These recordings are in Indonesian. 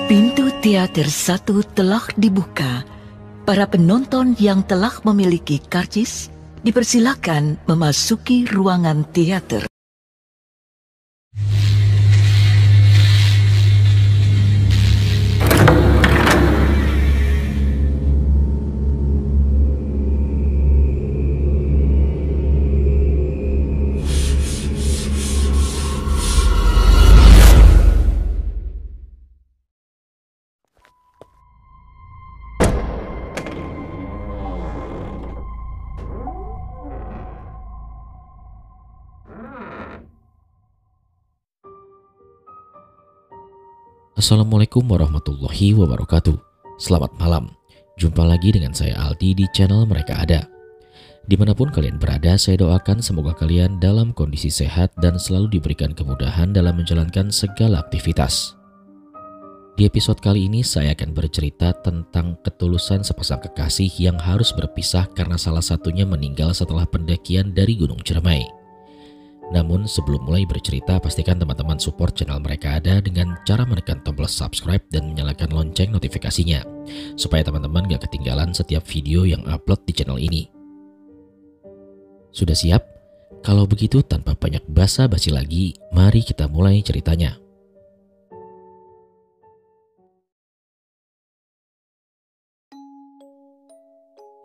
Pintu teater 1 telah dibuka. Para penonton yang telah memiliki karcis dipersilakan memasuki ruangan teater. Assalamualaikum warahmatullahi wabarakatuh. Selamat malam. Jumpa lagi dengan saya Aldi di channel Mereka Ada. Dimanapun kalian berada, saya doakan semoga kalian dalam kondisi sehat dan selalu diberikan kemudahan dalam menjalankan segala aktivitas. Di episode kali ini saya akan bercerita tentang ketulusan sepasang kekasih yang harus berpisah karena salah satunya meninggal setelah pendakian dari Gunung Ciremai. Namun sebelum mulai bercerita, pastikan teman-teman support channel Mereka Ada dengan cara menekan tombol subscribe dan menyalakan lonceng notifikasinya, supaya teman-teman gak ketinggalan setiap video yang upload di channel ini. Sudah siap? Kalau begitu tanpa banyak basa-basi lagi, mari kita mulai ceritanya.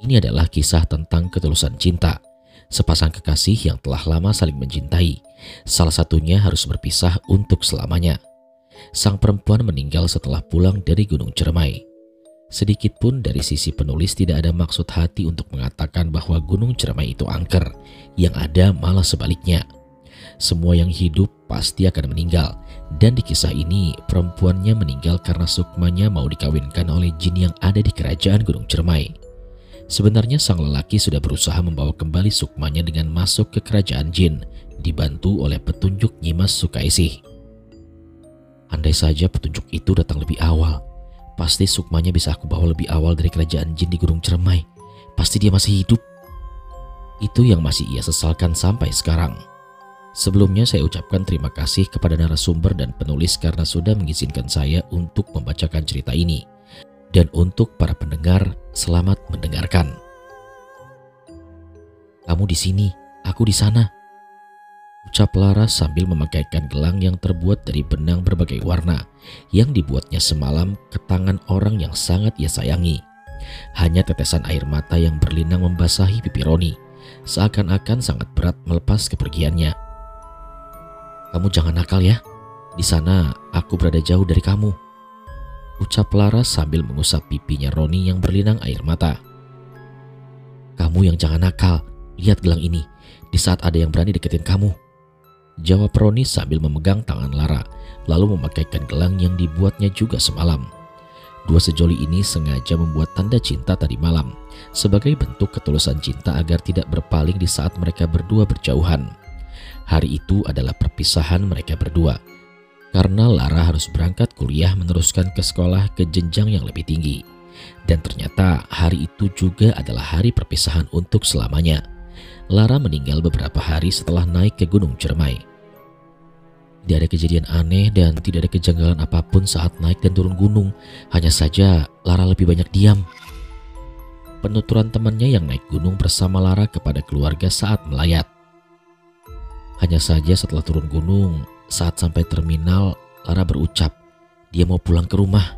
Ini adalah kisah tentang ketulusan cinta. Sepasang kekasih yang telah lama saling mencintai, salah satunya harus berpisah untuk selamanya. Sang perempuan meninggal setelah pulang dari Gunung Ciremai. Sedikitpun dari sisi penulis tidak ada maksud hati untuk mengatakan bahwa Gunung Ciremai itu angker, yang ada malah sebaliknya. Semua yang hidup pasti akan meninggal, dan di kisah ini perempuannya meninggal karena sukmanya mau dikawinkan oleh jin yang ada di kerajaan Gunung Ciremai. Sebenarnya sang lelaki sudah berusaha membawa kembali sukmanya dengan masuk ke kerajaan jin, dibantu oleh petunjuk Nyimas Sukaisih. Andai saja petunjuk itu datang lebih awal, pasti sukmanya bisa aku bawa lebih awal dari kerajaan jin di Gunung Ciremai. Pasti dia masih hidup. Itu yang masih ia sesalkan sampai sekarang. Sebelumnya saya ucapkan terima kasih kepada narasumber dan penulis karena sudah mengizinkan saya untuk membacakan cerita ini. Dan untuk para pendengar, selamat mendengarkan. Kamu di sini, aku di sana, ucap Laras sambil memakaikan gelang yang terbuat dari benang berbagai warna yang dibuatnya semalam ke tangan orang yang sangat ia sayangi. Hanya tetesan air mata yang berlinang membasahi pipi Roni, seakan-akan sangat berat melepas kepergiannya. Kamu jangan nakal ya, di sana aku berada jauh dari kamu, ucap Laras sambil mengusap pipinya Roni yang berlinang air mata. Kamu yang jangan nakal, lihat gelang ini, di saat ada yang berani deketin kamu, jawab Roni sambil memegang tangan Lara, lalu memakaikan gelang yang dibuatnya juga semalam. Dua sejoli ini sengaja membuat tanda cinta tadi malam, sebagai bentuk ketulusan cinta agar tidak berpaling di saat mereka berdua berjauhan. Hari itu adalah perpisahan mereka berdua, karena Lara harus berangkat kuliah meneruskan ke sekolah ke jenjang yang lebih tinggi. Dan ternyata hari itu juga adalah hari perpisahan untuk selamanya. Lara meninggal beberapa hari setelah naik ke Gunung Ciremai. Tidak ada kejadian aneh dan tidak ada kejanggalan apapun saat naik dan turun gunung. Hanya saja Lara lebih banyak diam. Penuturan temannya yang naik gunung bersama Lara kepada keluarga saat melayat. Hanya saja setelah turun gunung, saat sampai terminal, Lara berucap, dia mau pulang ke rumah.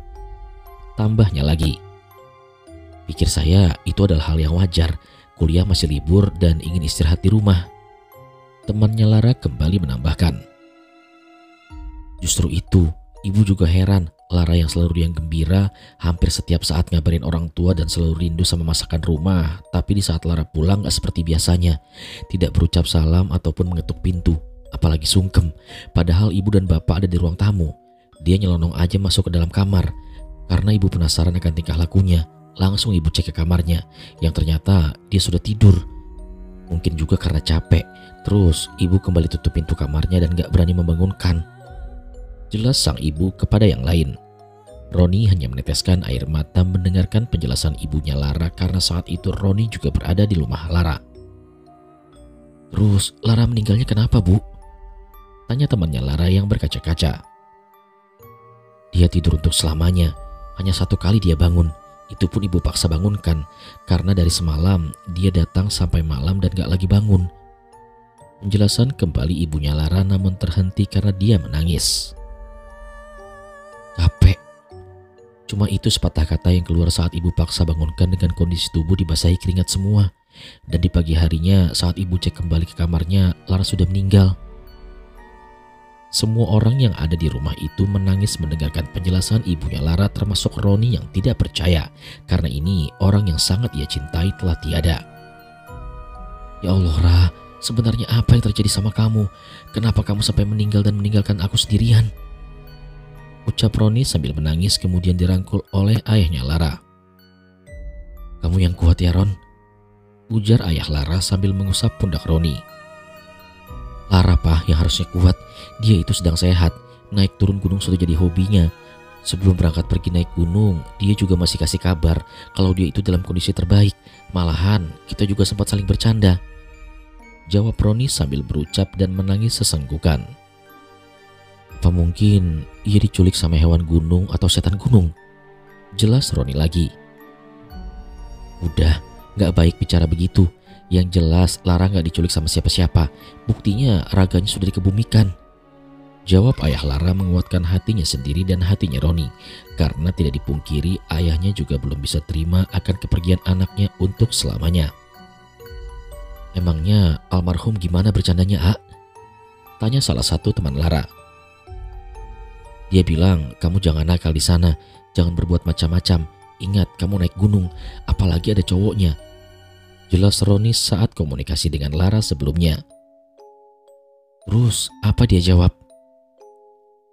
Tambahnya lagi, pikir saya itu adalah hal yang wajar, kuliah masih libur dan ingin istirahat di rumah. Temannya Lara kembali menambahkan, justru itu, ibu juga heran, Lara yang selalu riang gembira, hampir setiap saat ngabarin orang tua dan selalu rindu sama masakan rumah, tapi di saat Lara pulang gak seperti biasanya, tidak berucap salam ataupun mengetuk pintu. Apalagi sungkem, padahal ibu dan bapak ada di ruang tamu. Dia nyelonong aja masuk ke dalam kamar. Karena ibu penasaran akan tingkah lakunya, langsung ibu cek ke kamarnya, yang ternyata dia sudah tidur. Mungkin juga karena capek. Terus ibu kembali tutup pintu kamarnya dan gak berani membangunkan. Jelas sang ibu kepada yang lain. Roni hanya meneteskan air mata mendengarkan penjelasan ibunya Lara karena saat itu Roni juga berada di rumah Lara. Terus Lara meninggalnya kenapa, Bu? Tanya temannya Lara yang berkaca-kaca. Dia tidur untuk selamanya. Hanya satu kali dia bangun. Itu pun ibu paksa bangunkan, karena dari semalam dia datang sampai malam dan gak lagi bangun. Penjelasan kembali ibunya Lara namun terhenti karena dia menangis. Capek. Cuma itu sepatah kata yang keluar saat ibu paksa bangunkan dengan kondisi tubuh dibasahi keringat semua. Dan di pagi harinya saat ibu cek kembali ke kamarnya, Lara sudah meninggal. Semua orang yang ada di rumah itu menangis mendengarkan penjelasan ibunya Lara, termasuk Roni yang tidak percaya karena ini orang yang sangat ia cintai telah tiada. Ya Allah Ra, sebenarnya apa yang terjadi sama kamu? Kenapa kamu sampai meninggal dan meninggalkan aku sendirian? Ucap Roni sambil menangis kemudian dirangkul oleh ayahnya Lara. Kamu yang kuat ya Ron, ujar ayah Lara sambil mengusap pundak Roni. Lara Pak yang harusnya kuat, dia itu sedang sehat, naik turun gunung sudah jadi hobinya. Sebelum berangkat pergi naik gunung, dia juga masih kasih kabar kalau dia itu dalam kondisi terbaik. Malahan kita juga sempat saling bercanda. Jawab Roni sambil berucap dan menangis sesenggukan. Apa mungkin ia diculik sama hewan gunung atau setan gunung? Jelas Roni lagi. Udah, gak baik bicara begitu. Yang jelas Lara gak diculik sama siapa-siapa. Buktinya raganya sudah dikebumikan. Jawab ayah Lara menguatkan hatinya sendiri dan hatinya Roni. Karena tidak dipungkiri ayahnya juga belum bisa terima akan kepergian anaknya untuk selamanya. Emangnya almarhum gimana bercandanya, A? Tanya salah satu teman Lara. Dia bilang, kamu jangan nakal di sana, jangan berbuat macam-macam. Ingat, kamu naik gunung, apalagi ada cowoknya. Jelas Roni saat komunikasi dengan Lara sebelumnya. Terus apa dia jawab?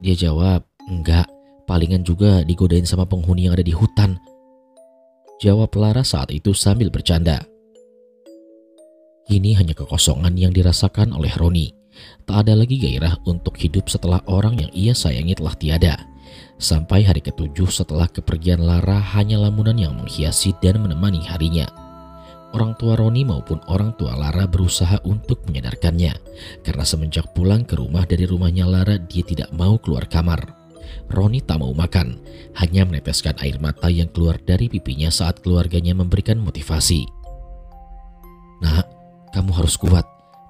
Dia jawab, enggak, palingan juga digodain sama penghuni yang ada di hutan. Jawab Lara saat itu sambil bercanda. Kini hanya kekosongan yang dirasakan oleh Roni. Tak ada lagi gairah untuk hidup setelah orang yang ia sayangi telah tiada. Sampai hari ke-7 setelah kepergian Lara hanya lamunan yang menghiasi dan menemani harinya. Orang tua Roni maupun orang tua Lara berusaha untuk menyadarkannya. Karena semenjak pulang ke rumah dari rumahnya Lara, dia tidak mau keluar kamar. Roni tak mau makan, hanya meneteskan air mata yang keluar dari pipinya saat keluarganya memberikan motivasi. Nak, kamu harus kuat.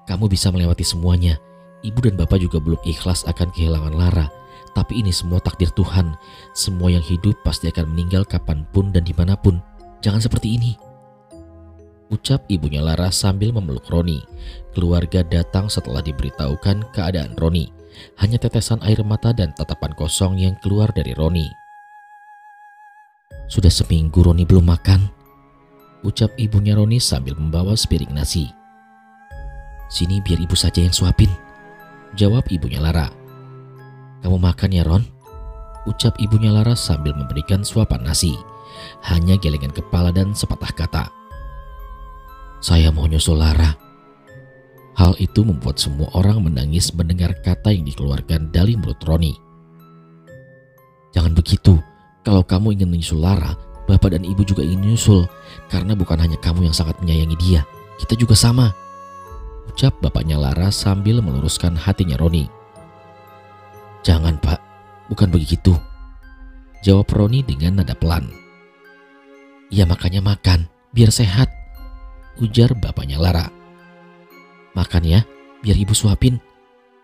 Kamu bisa melewati semuanya. Ibu dan bapak juga belum ikhlas akan kehilangan Lara. Tapi ini semua takdir Tuhan. Semua yang hidup pasti akan meninggal kapanpun dan dimanapun. Jangan seperti ini. Ucap ibunya Lara sambil memeluk Roni. Keluarga datang setelah diberitahukan keadaan Roni. Hanya tetesan air mata dan tatapan kosong yang keluar dari Roni. Sudah seminggu Roni belum makan. Ucap ibunya Roni sambil membawa sepiring nasi. Sini biar ibu saja yang suapin. Jawab ibunya Lara. Kamu makan ya Ron? Ucap ibunya Lara sambil memberikan suapan nasi. Hanya gelengan kepala dan sepatah kata. Saya mau nyusul Lara. Hal itu membuat semua orang menangis mendengar kata yang dikeluarkan dari mulut Roni. Jangan begitu. Kalau kamu ingin menyusul Lara, bapak dan ibu juga ingin menyusul. Karena bukan hanya kamu yang sangat menyayangi dia, kita juga sama. Ucap bapaknya Lara sambil meluruskan hatinya Roni. Jangan Pak, bukan begitu. Jawab Roni dengan nada pelan. Ya makanya makan, biar sehat. Ujar bapaknya Lara. Makan ya, biar ibu suapin.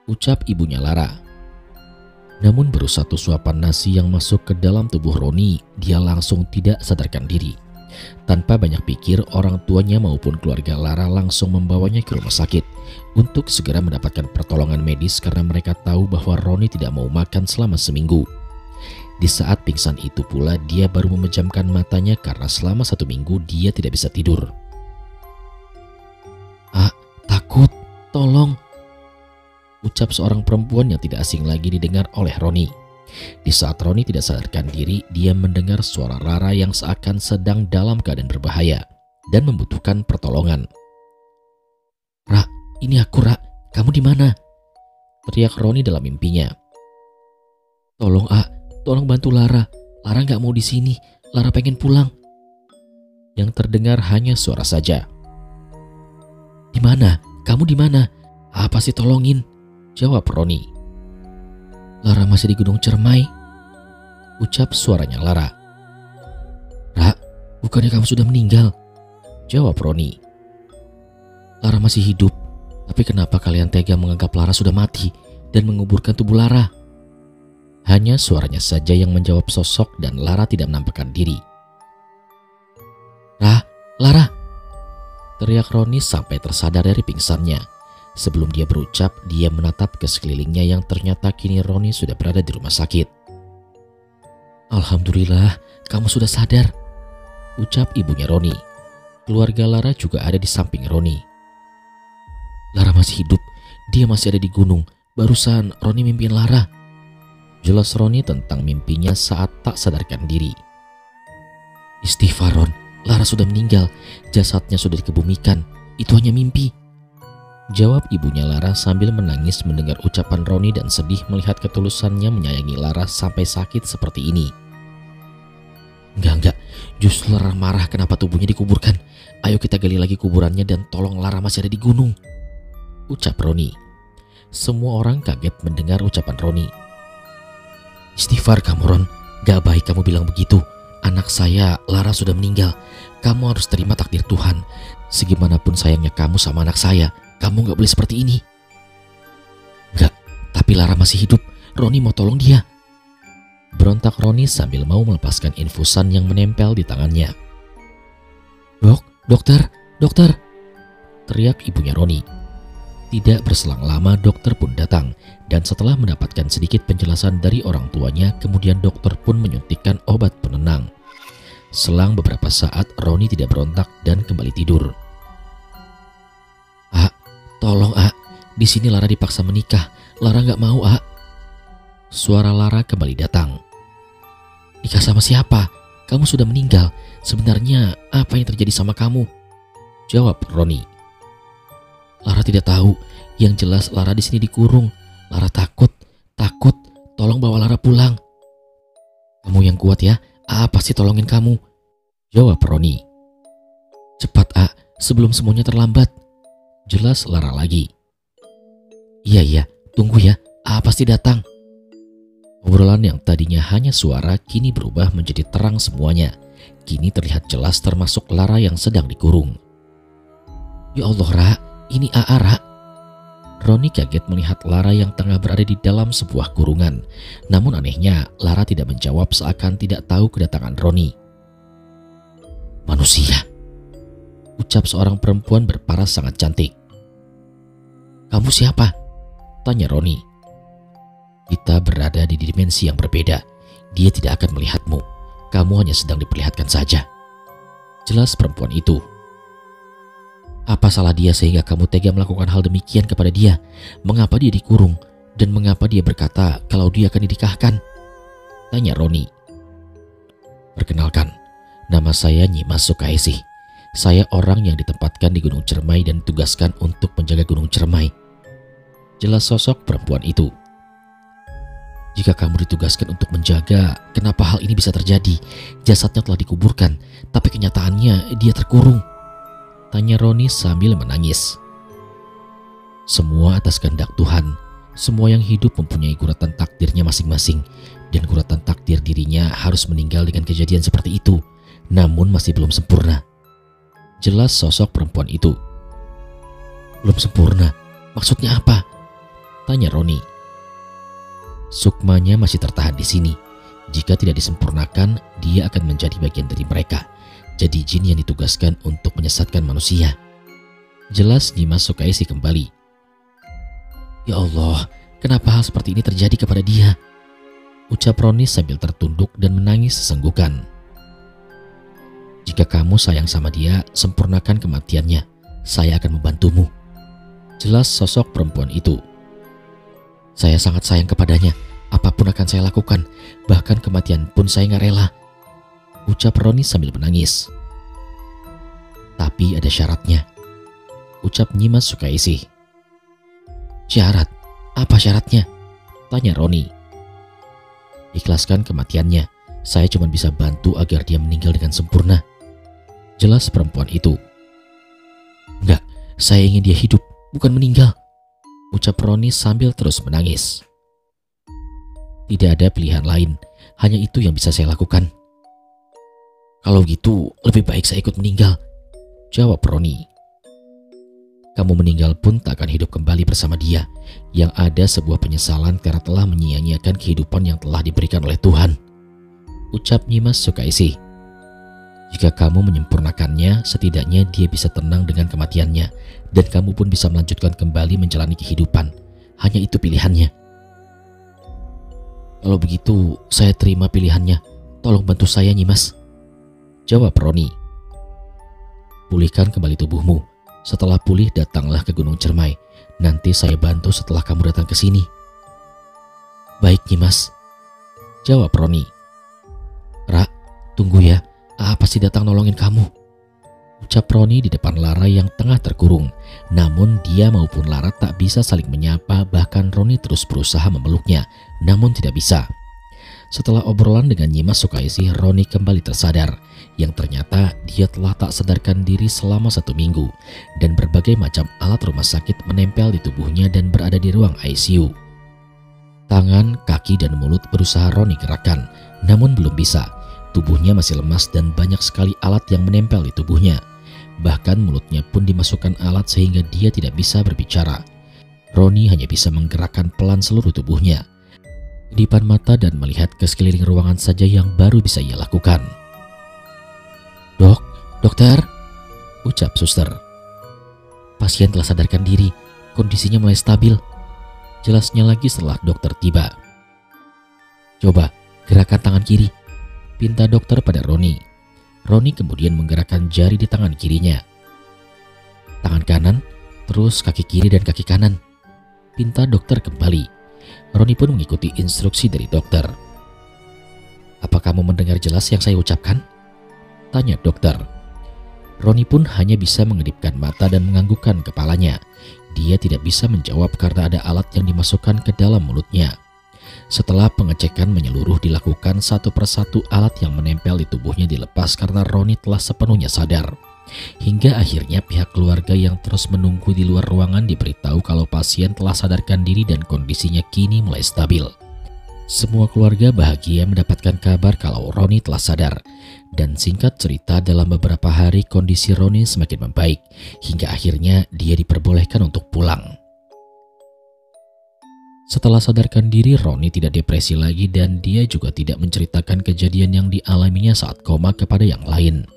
Ucap ibunya Lara. Namun baru satu suapan nasi yang masuk ke dalam tubuh Roni, dia langsung tidak sadarkan diri. Tanpa banyak pikir, orang tuanya maupun keluarga Lara langsung membawanya ke rumah sakit untuk segera mendapatkan pertolongan medis karena mereka tahu bahwa Roni tidak mau makan selama seminggu. Di saat pingsan itu pula dia baru memejamkan matanya karena selama 1 minggu dia tidak bisa tidur. Takut, tolong. Ucap seorang perempuan yang tidak asing lagi didengar oleh Roni. Di saat Roni tidak sadarkan diri, dia mendengar suara Lara yang seakan sedang dalam keadaan berbahaya dan membutuhkan pertolongan. Ra, ini aku Ra, kamu di mana? Teriak Roni dalam mimpinya. Tolong tolong bantu Lara. Lara nggak mau di sini. Lara pengen pulang. Yang terdengar hanya suara saja. Di mana? Kamu di mana? Apa sih tolongin? Jawab Roni. Lara masih di Gunung Cermai. ucap suaranya Lara. "Ra, bukannya kamu sudah meninggal?" jawab Roni. "Lara masih hidup, tapi kenapa kalian tega menganggap Lara sudah mati dan menguburkan tubuh Lara?" Hanya suaranya saja yang menjawab sosok dan Lara tidak menampakkan diri. "Lara!" teriak Roni sampai tersadar dari pingsannya. Sebelum dia berucap, dia menatap ke sekelilingnya yang ternyata kini Roni sudah berada di rumah sakit. "Alhamdulillah, kamu sudah sadar," ucap ibunya Roni. Keluarga Lara juga ada di samping Roni. "Lara masih hidup, dia masih ada di gunung. Barusan Roni mimpiin Lara," jelas Roni tentang mimpinya saat tak sadarkan diri. "Istighfar Ron, Lara sudah meninggal, jasadnya sudah dikebumikan, itu hanya mimpi," jawab ibunya Lara sambil menangis mendengar ucapan Roni dan sedih melihat ketulusannya menyayangi Lara sampai sakit seperti ini. Enggak, justru Lara marah kenapa tubuhnya dikuburkan. "Ayo kita gali lagi kuburannya dan tolong Lara masih ada di gunung," ucap Roni. Semua orang kaget mendengar ucapan Roni. "Istighfar kamu Ron, gak baik kamu bilang begitu. Anak saya Lara sudah meninggal. Kamu harus terima takdir Tuhan. Segimanapun sayangnya kamu sama anak saya, kamu gak boleh seperti ini." "Enggak, tapi Lara masih hidup. Roni mau tolong dia," berontak Roni sambil mau melepaskan infusan yang menempel di tangannya. Dokter, teriak ibunya Roni. Tidak berselang lama dokter pun datang, dan setelah mendapatkan sedikit penjelasan dari orang tuanya, kemudian dokter pun menyuntikkan obat penenang. Selang beberapa saat Roni tidak berontak dan kembali tidur. Tolong di sini Lara dipaksa menikah. Lara gak mau Suara Lara kembali datang. "Nikah sama siapa? Kamu sudah meninggal. Sebenarnya apa yang terjadi sama kamu?" jawab Roni. "Lara tidak tahu. Yang jelas Lara di sini dikurung. Lara takut. Tolong bawa Lara pulang." "Kamu yang kuat ya. Pasti tolongin kamu," jawab Roni. "Cepat sebelum semuanya terlambat," jelas Lara lagi. Iya, tunggu ya. Pasti datang." Obrolan yang tadinya hanya suara kini berubah menjadi terang semuanya. Kini terlihat jelas termasuk Lara yang sedang dikurung. "Ya Allah Ra, ini Ra." Roni kaget melihat Lara yang tengah berada di dalam sebuah kurungan. Namun anehnya Lara tidak menjawab seakan tidak tahu kedatangan Roni. "Manusia," ucap seorang perempuan berparas sangat cantik. "Kamu siapa?" tanya Roni. "Kita berada di dimensi yang berbeda. Dia tidak akan melihatmu. Kamu hanya sedang diperlihatkan saja," jelas perempuan itu. "Apa salah dia sehingga kamu tega melakukan hal demikian kepada dia? Mengapa dia dikurung? Dan mengapa dia berkata kalau dia akan dinikahkan?" tanya Roni. "Perkenalkan, nama saya Nyimas Sukaisih. Saya orang yang ditempatkan di Gunung Cermai dan ditugaskan untuk menjaga Gunung Cermai," jelas sosok perempuan itu. "Jika kamu ditugaskan untuk menjaga, kenapa hal ini bisa terjadi? Jasadnya telah dikuburkan, tapi kenyataannya dia terkurung," tanya Roni sambil menangis. "Semua atas kehendak Tuhan. Semua yang hidup mempunyai guratan takdirnya masing-masing, dan guratan takdir dirinya harus meninggal dengan kejadian seperti itu, namun masih belum sempurna," jelas sosok perempuan itu. "Belum sempurna? Maksudnya apa?" tanya Roni. "Sukmanya masih tertahan di sini. Jika tidak disempurnakan, dia akan menjadi bagian dari mereka. Jadi jin yang ditugaskan untuk menyesatkan manusia," jelas Nyimas Sukaisih kembali. "Ya Allah, kenapa hal seperti ini terjadi kepada dia?" ucap Roni sambil tertunduk dan menangis sesenggukan. "Jika kamu sayang sama dia, sempurnakan kematiannya. Saya akan membantumu," jelas sosok perempuan itu. "Saya sangat sayang kepadanya. Apapun akan saya lakukan. Bahkan kematian pun saya gak rela," ucap Roni sambil menangis. "Tapi ada syaratnya," ucap Nyimas Sukaisih. "Syarat? Apa syaratnya?" tanya Roni. "Ikhlaskan kematiannya. Saya cuma bisa bantu agar dia meninggal dengan sempurna," jelas perempuan itu. "Enggak, saya ingin dia hidup, bukan meninggal," ucap Roni sambil terus menangis. Tidak ada pilihan lain. Hanya itu yang bisa saya lakukan. Kalau gitu, lebih baik saya ikut meninggal, jawab Roni. Kamu meninggal pun tak akan hidup kembali bersama dia. Yang ada sebuah penyesalan karena telah menyia-nyiakan kehidupan yang telah diberikan oleh Tuhan, ucap Nyimas Sukaisi. Jika kamu menyempurnakannya, setidaknya dia bisa tenang dengan kematiannya, dan kamu pun bisa melanjutkan kembali menjalani kehidupan. Hanya itu pilihannya. Kalau begitu, saya terima pilihannya. Tolong bantu saya, Nyimas, jawab Roni. Pulihkan kembali tubuhmu. Setelah pulih, datanglah ke Gunung Cermai. Nanti saya bantu setelah kamu datang ke sini. Baik, Nyimas, jawab Roni. Ra, tunggu ya. Pasti datang nolongin kamu, ucap Roni di depan Lara yang tengah terkurung. Namun dia maupun Lara tak bisa saling menyapa, bahkan Roni terus berusaha memeluknya, namun tidak bisa. Setelah obrolan dengan Nyimas Sukaisi, Roni kembali tersadar, yang ternyata dia telah tak sadarkan diri selama 1 minggu, dan berbagai macam alat rumah sakit menempel di tubuhnya dan berada di ruang ICU. Tangan, kaki, dan mulut berusaha Roni gerakkan, namun belum bisa. Tubuhnya masih lemas dan banyak sekali alat yang menempel di tubuhnya. Bahkan mulutnya pun dimasukkan alat sehingga dia tidak bisa berbicara. Roni hanya bisa menggerakkan pelan seluruh tubuhnya, kedipan mata dan melihat ke sekeliling ruangan saja yang baru bisa ia lakukan. Dokter, ucap suster. Pasien telah sadarkan diri, kondisinya mulai stabil, jelasnya lagi setelah dokter tiba. Coba gerakan tangan kiri, pinta dokter pada Roni. Roni kemudian menggerakkan jari di tangan kirinya. Tangan kanan, terus kaki kiri dan kaki kanan, pinta dokter kembali. Roni pun mengikuti instruksi dari dokter. Apa kamu mendengar jelas yang saya ucapkan? Tanya dokter. Roni pun hanya bisa mengedipkan mata dan menganggukkan kepalanya. Dia tidak bisa menjawab karena ada alat yang dimasukkan ke dalam mulutnya. Setelah pengecekan menyeluruh dilakukan, satu persatu alat yang menempel di tubuhnya dilepas karena Roni telah sepenuhnya sadar. Hingga akhirnya pihak keluarga yang terus menunggu di luar ruangan diberitahu kalau pasien telah sadarkan diri dan kondisinya kini mulai stabil. Semua keluarga bahagia mendapatkan kabar kalau Roni telah sadar. Dan singkat cerita, dalam beberapa hari kondisi Roni semakin membaik, hingga akhirnya dia diperbolehkan untuk pulang. Setelah sadarkan diri, Roni tidak depresi lagi dan dia juga tidak menceritakan kejadian yang dialaminya saat koma kepada yang lain.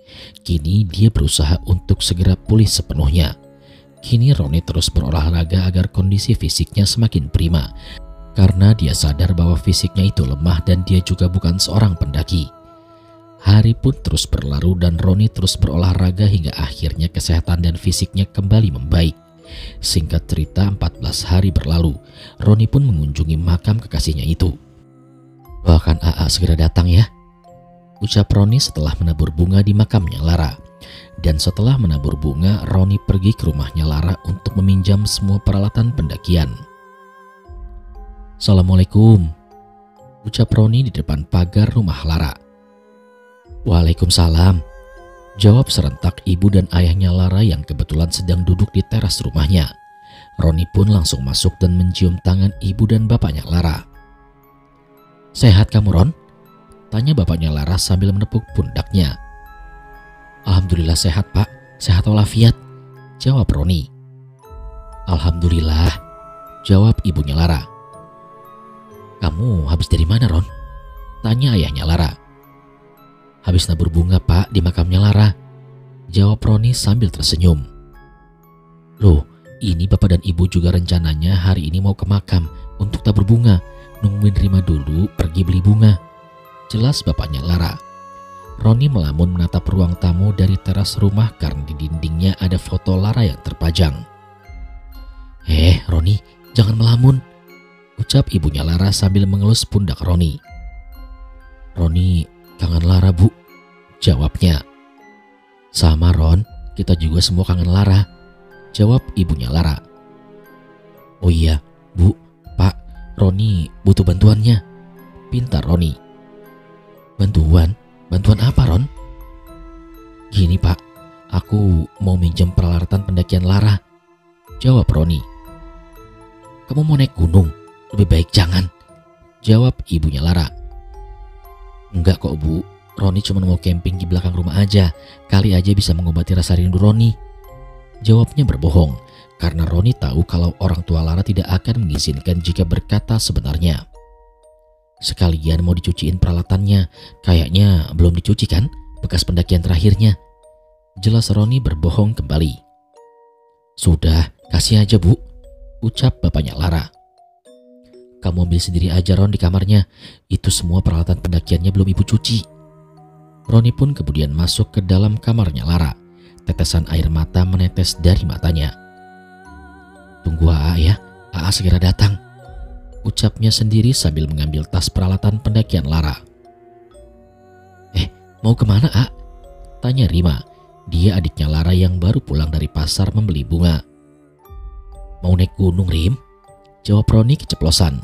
Kini dia berusaha untuk segera pulih sepenuhnya. Kini Roni terus berolahraga agar kondisi fisiknya semakin prima, karena dia sadar bahwa fisiknya itu lemah dan dia juga bukan seorang pendaki. Hari pun terus berlalu dan Roni terus berolahraga hingga akhirnya kesehatan dan fisiknya kembali membaik. Singkat cerita, 14 hari berlalu, Roni pun mengunjungi makam kekasihnya itu. Doakan AA segera datang ya, ucap Roni setelah menabur bunga di makamnya Lara. Dan setelah menabur bunga, Roni pergi ke rumahnya Lara untuk meminjam semua peralatan pendakian. Assalamualaikum, ucap Roni di depan pagar rumah Lara. Waalaikumsalam, jawab serentak ibu dan ayahnya Lara yang kebetulan sedang duduk di teras rumahnya. Roni pun langsung masuk dan mencium tangan ibu dan bapaknya Lara. Sehat kamu, Ron? Tanya bapaknya Lara sambil menepuk pundaknya. Alhamdulillah sehat, Pak. Sehat walafiat, jawab Roni. Alhamdulillah, jawab ibunya Lara. Kamu habis dari mana, Ron? Tanya ayahnya Lara. Habis nabur bunga, Pak, di makamnya Lara, jawab Roni sambil tersenyum. Loh, ini bapak dan ibu juga rencananya hari ini mau ke makam untuk tabur bunga. Nungguin Rima dulu pergi beli bunga, jelas bapaknya Lara. Roni melamun menatap ruang tamu dari teras rumah karena di dindingnya ada foto Lara yang terpajang. Roni, jangan melamun, ucap ibunya Lara sambil mengelus pundak Roni. Roni kangen Lara, Bu, jawabnya. Sama Ron, kita juga semua kangen Lara, jawab ibunya Lara. Oh iya, Bu, Pak, Roni butuh bantuannya, pinta Roni. Bantuan? Bantuan apa, Ron? Gini, Pak, aku mau minjem peralatan pendakian Lara, jawab Roni. Kamu mau naik gunung? Lebih baik jangan, jawab ibunya Lara. Enggak kok Bu, Roni cuma mau camping di belakang rumah aja. Kali aja bisa mengobati rasa rindu Roni. Jawabnya berbohong, karena Roni tahu kalau orang tua Lara tidak akan mengizinkan jika berkata sebenarnya. Sekalian mau dicuciin peralatannya, kayaknya belum dicuci kan bekas pendakian terakhirnya. Jelas Roni berbohong kembali. Sudah, kasih aja Bu, ucap bapaknya Lara. Kamu ambil sendiri aja Ron di kamarnya, itu semua peralatan pendakiannya belum ibu cuci. Roni pun kemudian masuk ke dalam kamarnya Lara. Tetesan air mata menetes dari matanya. Tunggu AA ya, AA segera datang, ucapnya sendiri sambil mengambil tas peralatan pendakian Lara. Mau kemana A? Tanya Rima. Dia adiknya Lara yang baru pulang dari pasar membeli bunga. Mau naik gunung Rim? Jawab Roni keceplosan.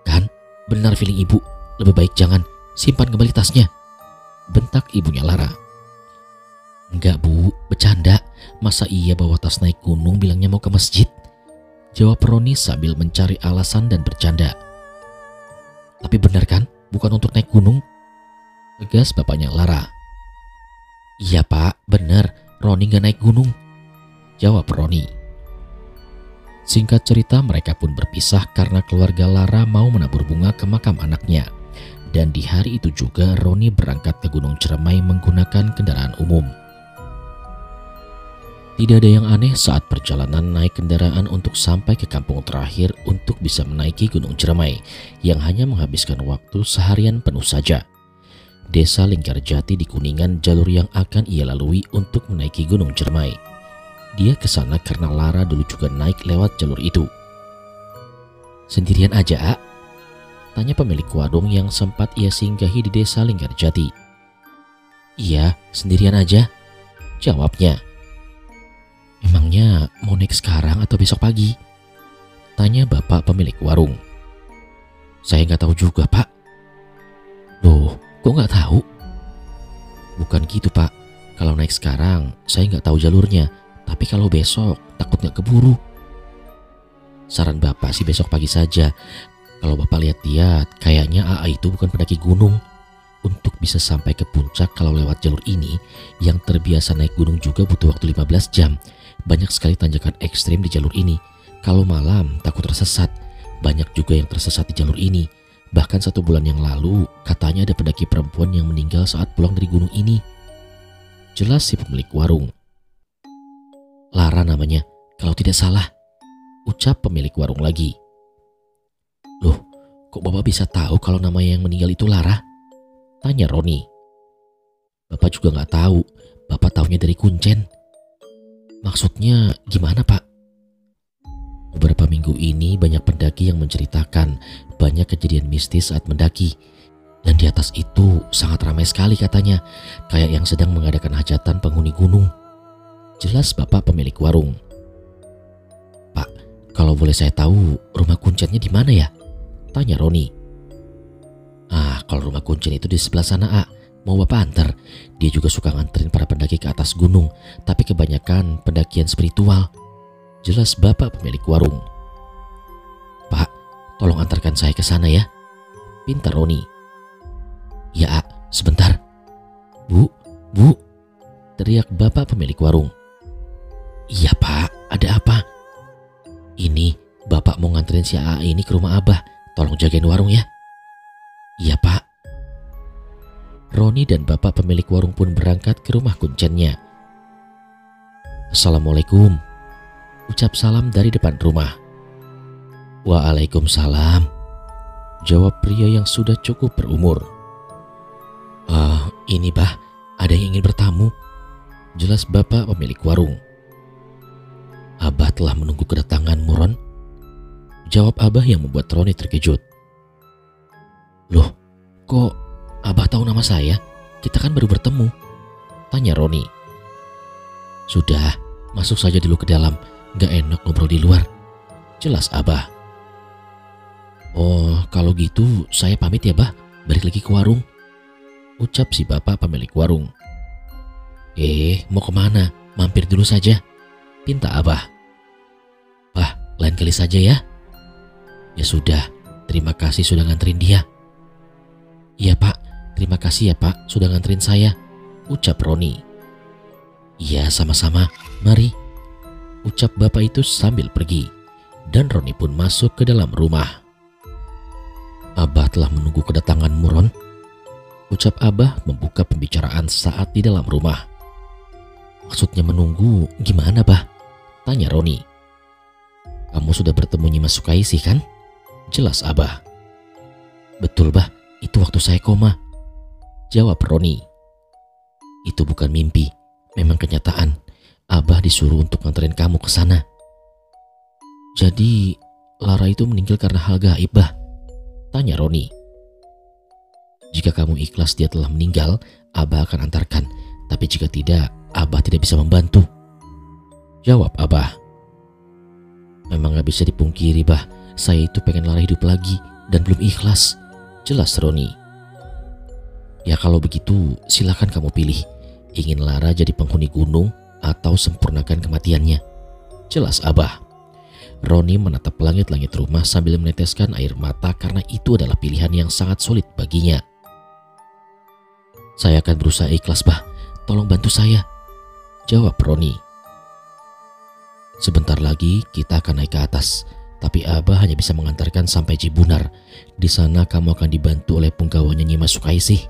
Kan, benar feeling ibu, lebih baik jangan, simpan kembali tasnya, bentak ibunya Lara. Enggak Bu, bercanda, masa iya bawa tas naik gunung bilangnya mau ke masjid? Jawab Roni sambil mencari alasan dan bercanda. Tapi benar kan, bukan untuk naik gunung? Tegas bapaknya Lara. Iya Pak, benar, Roni gak naik gunung, jawab Roni. Singkat cerita mereka pun berpisah karena keluarga Lara mau menabur bunga ke makam anaknya. Dan di hari itu juga Roni berangkat ke Gunung Ciremai menggunakan kendaraan umum. Tidak ada yang aneh saat perjalanan naik kendaraan untuk sampai ke kampung terakhir untuk bisa menaiki Gunung Ciremai yang hanya menghabiskan waktu seharian penuh saja. Desa Linggarjati di Kuningan jalur yang akan ia lalui untuk menaiki Gunung Ciremai. Dia ke sana karena Lara dulu juga naik lewat jalur itu. Sendirian aja, A? Tanya pemilik warung yang sempat ia singgahi di desa Linggarjati. Iya, sendirian aja, jawabnya. Emangnya mau naik sekarang atau besok pagi? Tanya bapak pemilik warung. Saya nggak tahu juga Pak. Loh, kok nggak tahu? Bukan gitu Pak, kalau naik sekarang saya nggak tahu jalurnya. Tapi kalau besok takut gak keburu. Saran bapak sih besok pagi saja. Kalau bapak lihat-lihat kayaknya AA itu bukan pendaki gunung. Untuk bisa sampai ke puncak kalau lewat jalur ini, yang terbiasa naik gunung juga butuh waktu 15 jam. Banyak sekali tanjakan ekstrim di jalur ini. Kalau malam takut tersesat. Banyak juga yang tersesat di jalur ini. Bahkan 1 bulan yang lalu katanya ada pendaki perempuan yang meninggal saat pulang dari gunung ini. Jelas si pemilik warung. Lara namanya, kalau tidak salah, ucap pemilik warung lagi. Loh, kok bapak bisa tahu kalau namanya yang meninggal itu Lara? Tanya Roni. Bapak juga gak tahu, bapak taunya dari Kuncen. Maksudnya gimana Pak? Beberapa minggu ini banyak pendaki yang menceritakan banyak kejadian mistis saat mendaki. Dan di atas itu sangat ramai sekali katanya, kayak yang sedang mengadakan hajatan penghuni gunung. Jelas bapak pemilik warung. Pak, kalau boleh saya tahu rumah Kuncennya di mana ya? Tanya Roni. Kalau rumah Kuncen itu di sebelah sana A. Mau bapak antar? Dia juga suka nganterin para pendaki ke atas gunung, tapi kebanyakan pendakian spiritual. Jelas bapak pemilik warung. Pak, tolong antarkan saya ke sana ya, pinta Roni. Ya A, sebentar. Bu, teriak bapak pemilik warung. Iya Pak, ada apa? Ini bapak mau nganterin si AA ini ke rumah Abah. Tolong jagain warung ya. Iya Pak. Roni dan bapak pemilik warung pun berangkat ke rumah Kuncennya. Assalamualaikum, ucap salam dari depan rumah. Waalaikumsalam, jawab pria yang sudah cukup berumur. Ini Bah, ada yang ingin bertamu, jelas bapak pemilik warung. Abah telah menunggu kedatanganmu Ron, jawab Abah yang membuat Roni terkejut. Loh, kok Abah tahu nama saya? Kita kan baru bertemu, tanya Roni. Sudah, masuk saja dulu ke dalam, gak enak ngobrol di luar, jelas Abah. Oh, kalau gitu saya pamit ya Bah, balik lagi ke warung, ucap si bapak pemilik warung. Mau kemana? Mampir dulu saja, pinta Abah. Bah, lain kali saja ya. Ya sudah, terima kasih sudah nganterin dia. Iya Pak, terima kasih ya Pak sudah nganterin saya, ucap Roni. Iya sama-sama, mari, ucap bapak itu sambil pergi. Dan Roni pun masuk ke dalam rumah. Abah telah menunggu kedatanganmu, Ron, ucap Abah membuka pembicaraan saat di dalam rumah. Maksudnya menunggu gimana Bah? Tanya Roni. Kamu sudah bertemu Nyimas Sukaisi kan? Jelas Abah. Betul Bah, itu waktu saya koma, jawab Roni. Itu bukan mimpi, memang kenyataan. Abah disuruh untuk nganterin kamu ke sana. Jadi Lara itu meninggal karena hal gaib Bah? Tanya Roni. Jika kamu ikhlas dia telah meninggal, Abah akan antarkan. Tapi jika tidak, Abah tidak bisa membantu, jawab Abah. Memang gak bisa dipungkiri Bah, saya itu pengen Lara hidup lagi dan belum ikhlas, jelas Roni. Ya kalau begitu silakan kamu pilih. Ingin Lara jadi penghuni gunung atau sempurnakan kematiannya, jelas Abah. Roni menatap langit-langit rumah sambil meneteskan air mata karena itu adalah pilihan yang sangat sulit baginya. Saya akan berusaha ikhlas Bah, tolong bantu saya, jawab Roni. Sebentar lagi kita akan naik ke atas, tapi Abah hanya bisa mengantarkan sampai Cibunar. Di sana kamu akan dibantu oleh penggawanya Nyimas Sukaisi.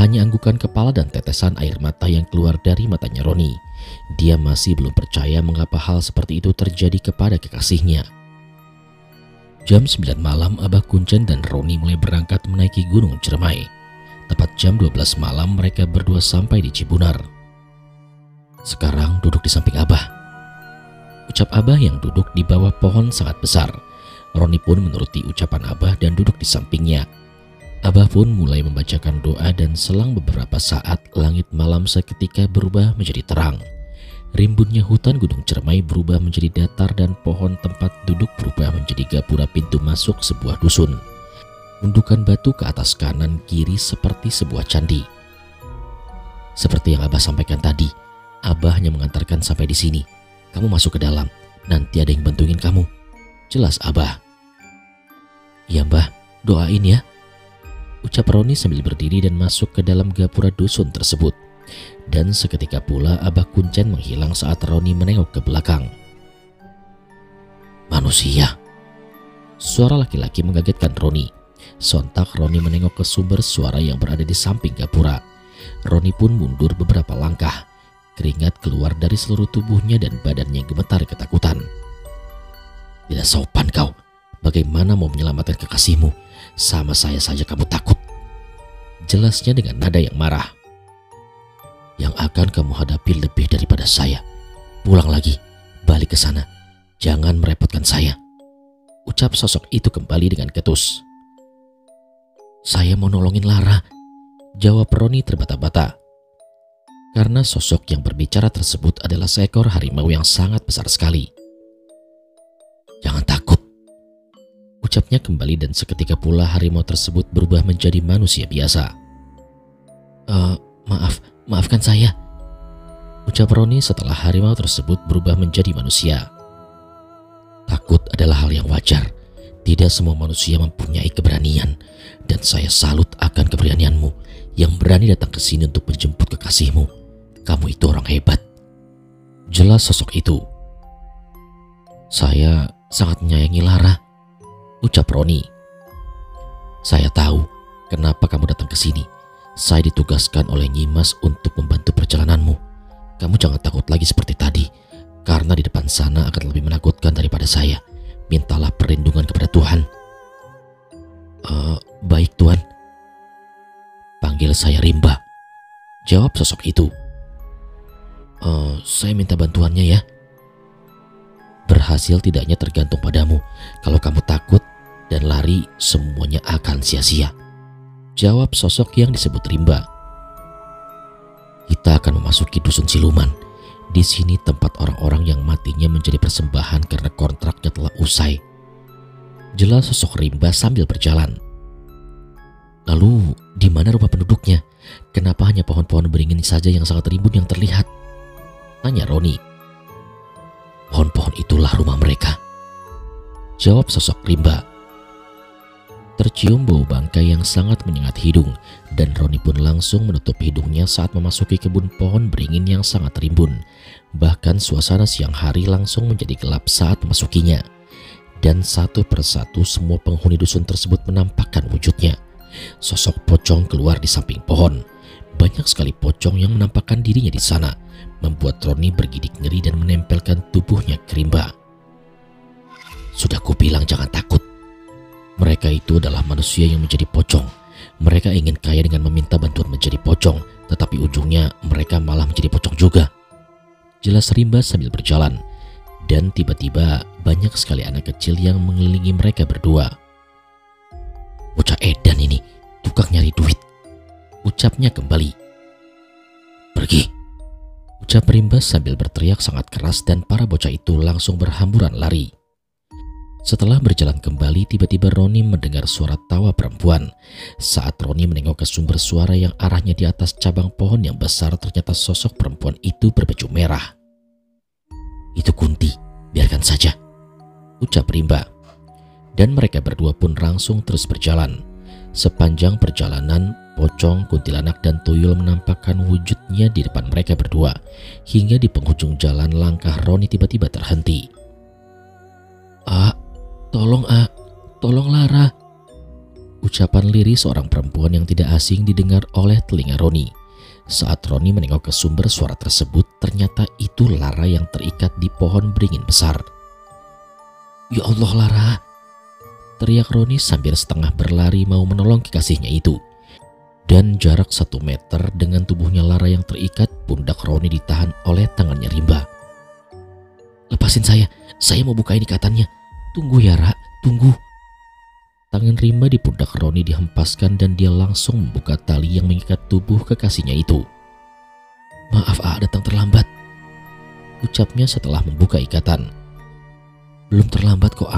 Hanya anggukan kepala dan tetesan air mata yang keluar dari matanya Roni. Dia masih belum percaya mengapa hal seperti itu terjadi kepada kekasihnya. Jam 9 malam Abah Kuncen dan Roni mulai berangkat menaiki Gunung Ciremai. Tepat jam 12 malam mereka berdua sampai di Cibunar. Sekarang duduk di samping Abah, ucap Abah yang duduk di bawah pohon sangat besar. Roni pun menuruti ucapan Abah dan duduk di sampingnya. Abah pun mulai membacakan doa dan selang beberapa saat langit malam seketika berubah menjadi terang. Rimbunnya hutan Gunung Ciremai berubah menjadi datar dan pohon tempat duduk berubah menjadi gapura pintu masuk sebuah dusun. Gundukan batu ke atas kanan kiri seperti sebuah candi. Seperti yang Abah sampaikan tadi, Abah hanya mengantarkan sampai di sini. Kamu masuk ke dalam, nanti ada yang bantuin kamu, jelas Abah. Iya Mbah, doain ya, ucap Roni sambil berdiri dan masuk ke dalam gapura dusun tersebut. Dan seketika pula Abah Kuncen menghilang saat Roni menengok ke belakang. Manusia, suara laki-laki mengagetkan Roni. Sontak Roni menengok ke sumber suara yang berada di samping gapura. Roni pun mundur beberapa langkah. Keringat keluar dari seluruh tubuhnya dan badannya gemetar ketakutan. Tidak sopan kau, bagaimana mau menyelamatkan kekasihmu? Sama saya saja kamu takut, jelasnya dengan nada yang marah. Yang akan kamu hadapi lebih daripada saya. Pulang lagi, balik ke sana, jangan merepotkan saya, ucap sosok itu kembali dengan ketus. Saya mau nolongin Lara, jawab Roni terbata-bata. Karena sosok yang berbicara tersebut adalah seekor harimau yang sangat besar sekali. Jangan takut, ucapnya kembali dan seketika pula harimau tersebut berubah menjadi manusia biasa. Maafkan saya, ucap Roni setelah harimau tersebut berubah menjadi manusia. Takut adalah hal yang wajar. Tidak semua manusia mempunyai keberanian, dan saya salut akan keberanianmu yang berani datang ke sini untuk menjemput kekasihmu. Kamu itu orang hebat, jelas sosok itu. Saya sangat menyayangi Lara, ucap Roni. Saya tahu kenapa kamu datang ke sini. Saya ditugaskan oleh Nyimas untuk membantu perjalananmu. Kamu jangan takut lagi seperti tadi, karena di depan sana akan lebih menakutkan daripada saya. Mintalah perlindungan kepada Tuhan. Baik Tuan. Panggil saya Rimba, jawab sosok itu. Saya minta bantuannya ya. Berhasil tidaknya tergantung padamu. Kalau kamu takut dan lari, semuanya akan sia-sia, jawab sosok yang disebut Rimba. Kita akan memasuki dusun siluman. Di sini tempat orang-orang yang matinya menjadi persembahan karena kontraknya telah usai, jelas sosok Rimba sambil berjalan. Lalu di mana rumah penduduknya? Kenapa hanya pohon-pohon beringin saja yang sangat rimbun yang terlihat? Tanya Roni. Pohon-pohon itulah rumah mereka, jawab sosok Rimba. Tercium bau bangkai yang sangat menyengat hidung, dan Roni pun langsung menutup hidungnya saat memasuki kebun pohon beringin yang sangat rimbun. Bahkan suasana siang hari langsung menjadi gelap saat memasukinya. Dan satu persatu semua penghuni dusun tersebut menampakkan wujudnya. Sosok pocong keluar di samping pohon. Banyak sekali pocong yang menampakkan dirinya di sana, membuat Roni bergidik ngeri dan menempelkan tubuhnya ke rimba. Sudah kubilang jangan takut. Mereka itu adalah manusia yang menjadi pocong. Mereka ingin kaya dengan meminta bantuan menjadi pocong, tetapi ujungnya mereka malah menjadi pocong juga. Jelas rimba sambil berjalan, dan tiba-tiba banyak sekali anak kecil yang mengelilingi mereka berdua. Bocah edan ini, tukang nyari duit, ucapnya kembali. Pergi, ucap rimba sambil berteriak sangat keras, dan para bocah itu langsung berhamburan lari. Setelah berjalan kembali, tiba-tiba Roni mendengar suara tawa perempuan. Saat Roni menengok ke sumber suara yang arahnya di atas cabang pohon yang besar, ternyata sosok perempuan itu berbaju merah. Itu Kunti, biarkan saja, ucap rimba. Dan mereka berdua pun langsung terus berjalan. Sepanjang perjalanan, pocong, kuntilanak, dan tuyul menampakkan wujudnya di depan mereka berdua. Hingga di penghujung jalan langkah Roni tiba-tiba terhenti. Tolong Lara, ucapan lirih seorang perempuan yang tidak asing didengar oleh telinga Roni. Saat Roni menengok ke sumber suara tersebut, ternyata itu Lara yang terikat di pohon beringin besar. Ya Allah Lara, teriak Roni sambil setengah berlari mau menolong kekasihnya itu. Dan jarak 1 meter dengan tubuhnya Lara yang terikat, pundak Roni ditahan oleh tangannya rimba. Lepasin saya mau bukain ikatannya. Tunggu ya Ra, tunggu. Tangan rimba di pundak Roni dihempaskan dan dia langsung membuka tali yang mengikat tubuh kekasihnya itu. Maaf datang terlambat, ucapnya setelah membuka ikatan. Belum terlambat kok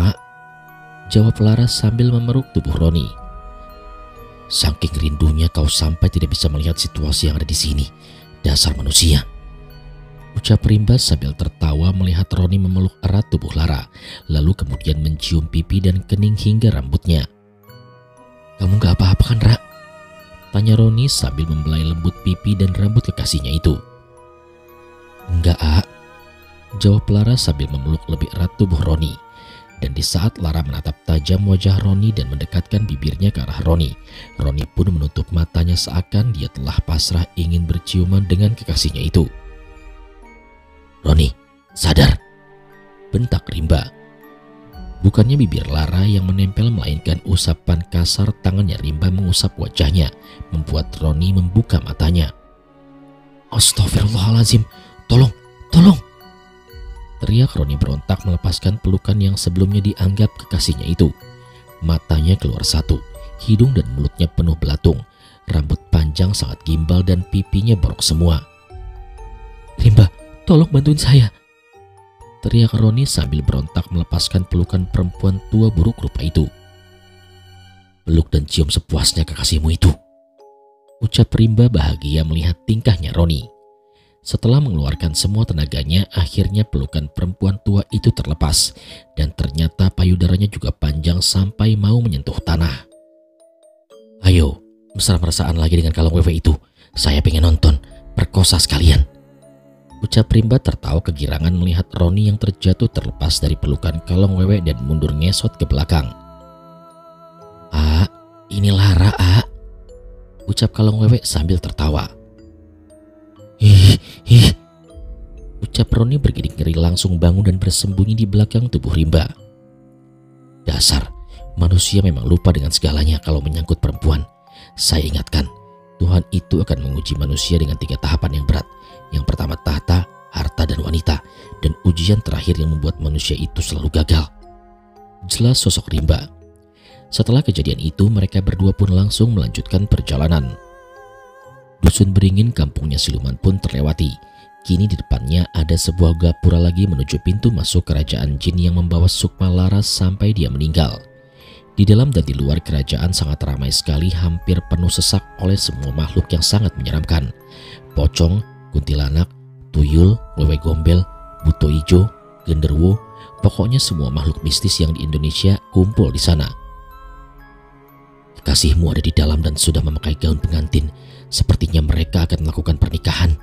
jawab Lara sambil memeluk tubuh Roni. Saking rindunya kau sampai tidak bisa melihat situasi yang ada di sini, dasar manusia, ucap rimba sambil tertawa melihat Roni memeluk erat tubuh Lara, lalu kemudian mencium pipi dan kening hingga rambutnya. Kamu gak apa-apa kan Ra? Tanya Roni sambil membelai lembut pipi dan rambut kekasihnya itu. Enggak jawab Lara sambil memeluk lebih erat tubuh Roni. Dan di saat Lara menatap tajam wajah Roni dan mendekatkan bibirnya ke arah Roni, Roni pun menutup matanya seakan dia telah pasrah ingin berciuman dengan kekasihnya itu. Roni, sadar, bentak rimba. Bukannya bibir Lara yang menempel, melainkan usapan kasar tangannya rimba mengusap wajahnya, membuat Roni membuka matanya. Astagfirullahaladzim, tolong, teriak Roni berontak melepaskan pelukan yang sebelumnya dianggap kekasihnya itu. Matanya keluar satu, hidung dan mulutnya penuh belatung, rambut panjang sangat gimbal dan pipinya borok semua. Rimba, tolong bantuin saya, teriak Roni sambil berontak melepaskan pelukan perempuan tua buruk rupa itu. Peluk dan cium sepuasnya kekasihmu itu, ucap rimba bahagia melihat tingkahnya Roni. Setelah mengeluarkan semua tenaganya, akhirnya pelukan perempuan tua itu terlepas, dan ternyata payudaranya juga panjang sampai mau menyentuh tanah. Ayo, mesra-mesraan lagi dengan kalung wewe itu. Saya pengen nonton, perkosa sekalian, ucap rimba tertawa kegirangan melihat Roni yang terjatuh terlepas dari pelukan kalung wewe dan mundur ngesot ke belakang. Ini Lara, ucap kalung wewe sambil tertawa. Ucap Roni bergidik ngeri langsung bangun dan bersembunyi di belakang tubuh rimba. Dasar, manusia memang lupa dengan segalanya kalau menyangkut perempuan. Saya ingatkan, Tuhan itu akan menguji manusia dengan 3 tahapan yang berat. Yang pertama tahta, harta, dan wanita. Dan ujian terakhir yang membuat manusia itu selalu gagal. Jelas sosok rimba. Setelah kejadian itu, mereka berdua pun langsung melanjutkan perjalanan. Dusun beringin kampungnya siluman pun terlewati. Kini di depannya ada sebuah gapura lagi menuju pintu masuk kerajaan jin yang membawa Sukma Laras sampai dia meninggal. Di dalam dan di luar kerajaan sangat ramai sekali, hampir penuh sesak oleh semua makhluk yang sangat menyeramkan. Pocong, kuntilanak, tuyul, wewe gombel, buto ijo, genderuwo, pokoknya semua makhluk mistis yang di Indonesia kumpul di sana. Kekasihmu ada di dalam dan sudah memakai gaun pengantin. Sepertinya mereka akan melakukan pernikahan.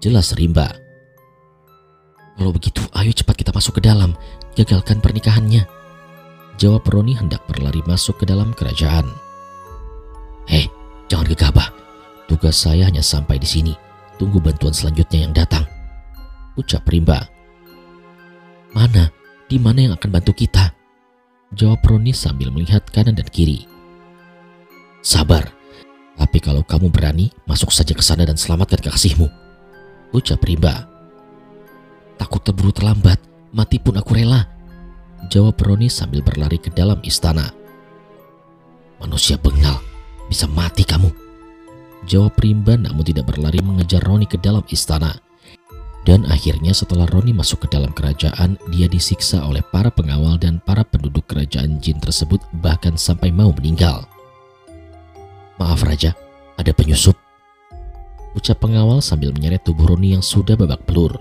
Jelas Rimba. Kalau begitu, ayo cepat kita masuk ke dalam. Gagalkan pernikahannya. Jawab Roni hendak berlari masuk ke dalam kerajaan. Hei, jangan gegabah. Tugas saya hanya sampai di sini. Tunggu bantuan selanjutnya yang datang. Ucap Rimba. Mana? Di mana yang akan bantu kita? Jawab Roni sambil melihat kanan dan kiri. Sabar, tapi kalau kamu berani, masuk saja ke sana dan selamatkan kekasihmu. Ucap Rimba. Takut terburu terlambat, mati pun aku rela. Jawab Roni sambil berlari ke dalam istana. Manusia bengal, bisa mati kamu. Jawab Rimba namun tidak berlari mengejar Roni ke dalam istana. Dan akhirnya setelah Roni masuk ke dalam kerajaan, dia disiksa oleh para pengawal dan para penduduk kerajaan jin tersebut bahkan sampai mau meninggal. Maaf Raja, ada penyusup. Ucap pengawal sambil menyeret tubuh Roni yang sudah babak belur.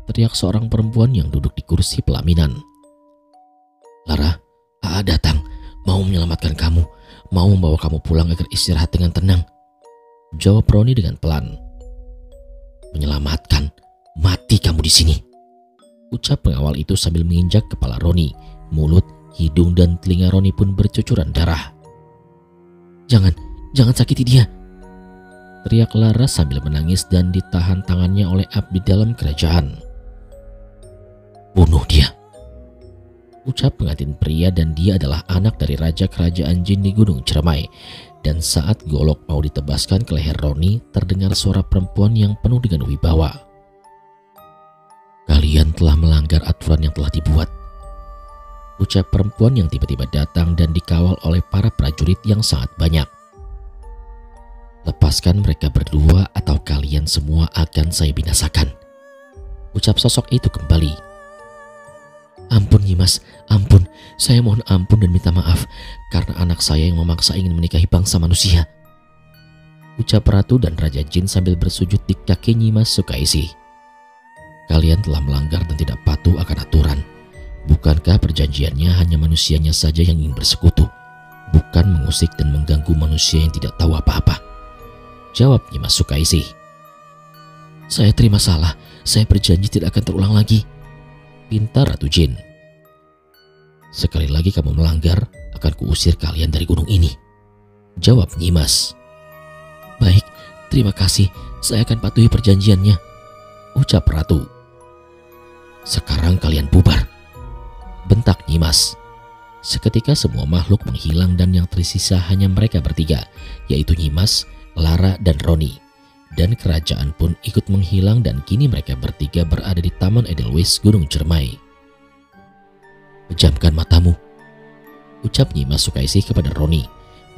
Teriak seorang perempuan yang duduk di kursi pelaminan. Lara, datang, mau menyelamatkan kamu, mau membawa kamu pulang agar istirahat dengan tenang. Jawab Roni dengan pelan. Menyelamatkan, mati kamu di sini. Ucap pengawal itu sambil menginjak kepala Roni. Mulut, hidung dan telinga Roni pun bercucuran darah. Jangan sakiti dia. Teriak Lara sambil menangis dan ditahan tangannya oleh abdi dalam kerajaan. Bunuh dia. Ucap pengantin pria dan dia adalah anak dari raja kerajaan jin di Gunung Cermai. Dan saat golok mau ditebaskan ke leher Roni, terdengar suara perempuan yang penuh dengan wibawa. Kalian telah melanggar aturan yang telah dibuat. Ucap perempuan yang tiba-tiba datang dan dikawal oleh para prajurit yang sangat banyak. Lepaskan mereka berdua atau kalian semua akan saya binasakan. Ucap sosok itu kembali. Ampun Nyimas, ampun. Saya mohon ampun dan minta maaf karena anak saya yang memaksa ingin menikahi bangsa manusia. Ucap Ratu dan Raja Jin sambil bersujud di kaki Nyimas Sukaisi. Kalian telah melanggar dan tidak patuh akan aturan. Bukankah perjanjiannya hanya manusianya saja yang ingin bersekutu, bukan mengusik dan mengganggu manusia yang tidak tahu apa-apa? Jawab Nyimas Sukaisi. Saya terima salah, saya berjanji tidak akan terulang lagi. Pinta Ratu Jin. Sekali lagi kamu melanggar, akan kuusir kalian dari gunung ini. Jawab Nyimas. Baik, terima kasih, saya akan patuhi perjanjiannya. Ucap Ratu. Sekarang kalian bubar. Bentak Nyimas. Seketika semua makhluk menghilang dan yang tersisa hanya mereka bertiga, yaitu Nyimas, Lara, dan Roni. Dan kerajaan pun ikut menghilang dan kini mereka bertiga berada di Taman Edelweiss Gunung Cermai. Pejamkan matamu, ucap Nyimas Sukaisi kepada Roni,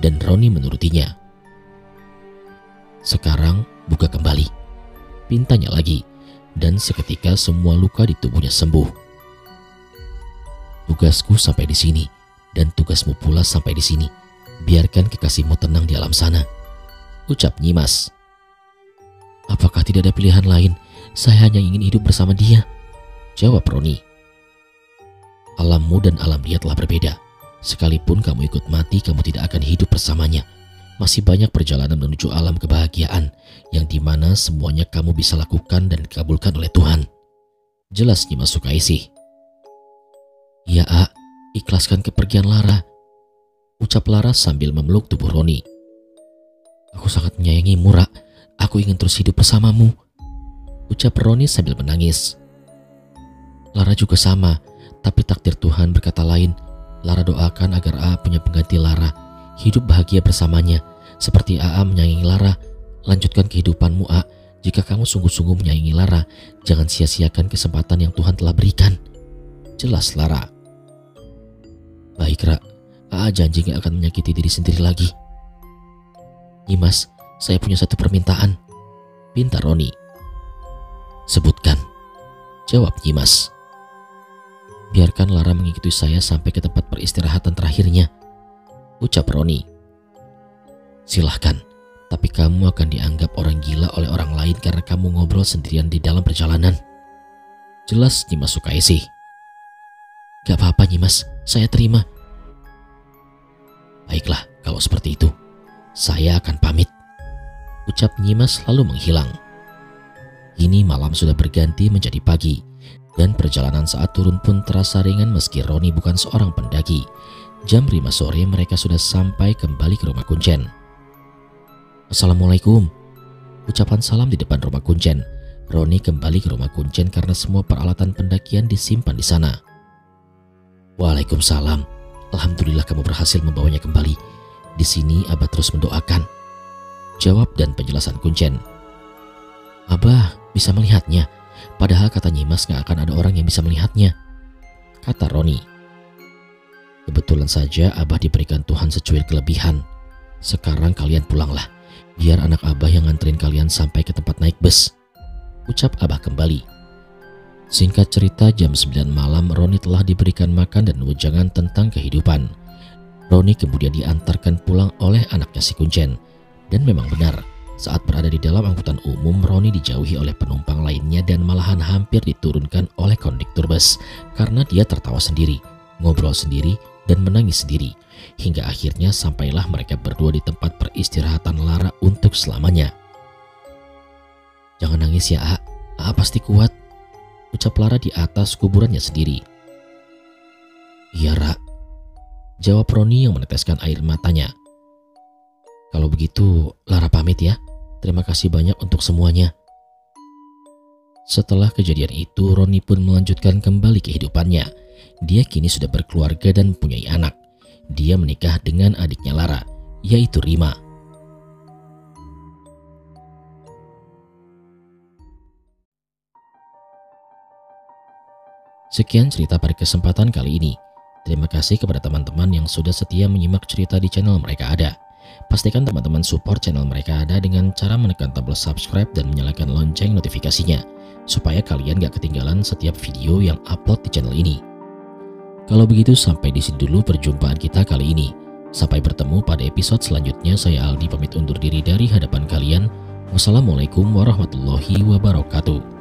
dan Roni menurutinya. Sekarang buka kembali, pintanya lagi, dan seketika semua luka di tubuhnya sembuh. Tugasku sampai di sini, dan tugasmu pula sampai di sini. Biarkan kekasihmu tenang di alam sana, ucap Nyimas. Apakah tidak ada pilihan lain? Saya hanya ingin hidup bersama dia, jawab Roni. Alammu dan alam dia telah berbeda. Sekalipun kamu ikut mati, kamu tidak akan hidup bersamanya. Masih banyak perjalanan menuju alam kebahagiaan, yang dimana semuanya kamu bisa lakukan dan dikabulkan oleh Tuhan. Jelas Nyimas Sukaisi. Ya, ikhlaskan kepergian Lara, ucap Lara sambil memeluk tubuh Roni. Aku sangat menyayangimu, Ra. Aku ingin terus hidup bersamamu, ucap Roni sambil menangis. Lara juga sama, tapi takdir Tuhan berkata lain. Lara doakan agar A punya pengganti Lara, hidup bahagia bersamanya. Seperti AA menyayangi Lara, lanjutkan kehidupanmu A. Jika kamu sungguh-sungguh menyayangi Lara, jangan sia-siakan kesempatan yang Tuhan telah berikan. Jelas Lara. Baik Ra, AA janji gak akan menyakiti diri sendiri lagi. Nyimas, saya punya satu permintaan, pinta Roni. Sebutkan, jawab Nyimas. Biarkan Lara mengikuti saya sampai ke tempat peristirahatan terakhirnya, ucap Roni. Silahkan, tapi kamu akan dianggap orang gila oleh orang lain karena kamu ngobrol sendirian di dalam perjalanan. Jelas Nyimas Sukaisi. Gak apa-apa Nyimas, saya terima. Baiklah, kalau seperti itu, saya akan pamit. Ucap Nyimas lalu menghilang. Kini malam sudah berganti menjadi pagi, dan perjalanan saat turun pun terasa ringan meski Roni bukan seorang pendaki. Jam 5 sore mereka sudah sampai kembali ke rumah Kuncen. Assalamualaikum. Ucapan salam di depan rumah Kuncen. Roni kembali ke rumah Kuncen karena semua peralatan pendakian disimpan di sana. Waalaikumsalam. Alhamdulillah kamu berhasil membawanya kembali. Di sini Abah terus mendoakan. Jawab dan penjelasan Kuncen. Abah bisa melihatnya, padahal kata Nyimas gak akan ada orang yang bisa melihatnya, kata Roni. Kebetulan saja Abah diberikan Tuhan secuil kelebihan. Sekarang kalian pulanglah, biar anak Abah yang nganterin kalian sampai ke tempat naik bus, ucap Abah kembali. Singkat cerita, jam 9 malam Roni telah diberikan makan dan wejangan tentang kehidupan. Roni kemudian diantarkan pulang oleh anaknya si Kuncen. Dan memang benar, saat berada di dalam angkutan umum, Roni dijauhi oleh penumpang lainnya dan malahan hampir diturunkan oleh kondektur bus karena dia tertawa sendiri, ngobrol sendiri, dan menangis sendiri. Hingga akhirnya sampailah mereka berdua di tempat peristirahatan Lara untuk selamanya. Jangan nangis ya, A pasti kuat, ucap Lara di atas kuburannya sendiri. Iya, Ra, jawab Roni yang meneteskan air matanya. Kalau begitu, Lara pamit ya. Terima kasih banyak untuk semuanya. Setelah kejadian itu, Roni pun melanjutkan kembali kehidupannya. Dia kini sudah berkeluarga dan mempunyai anak. Dia menikah dengan adiknya Lara, yaitu Rima. Sekian cerita pada kesempatan kali ini. Terima kasih kepada teman-teman yang sudah setia menyimak cerita di channel Mereka Ada. Pastikan teman-teman support channel Mereka Ada dengan cara menekan tombol subscribe dan menyalakan lonceng notifikasinya, supaya kalian gak ketinggalan setiap video yang upload di channel ini. Kalau begitu, sampai di sini dulu perjumpaan kita kali ini. Sampai bertemu pada episode selanjutnya. Saya Aldi pamit undur diri dari hadapan kalian. Wassalamualaikum warahmatullahi wabarakatuh.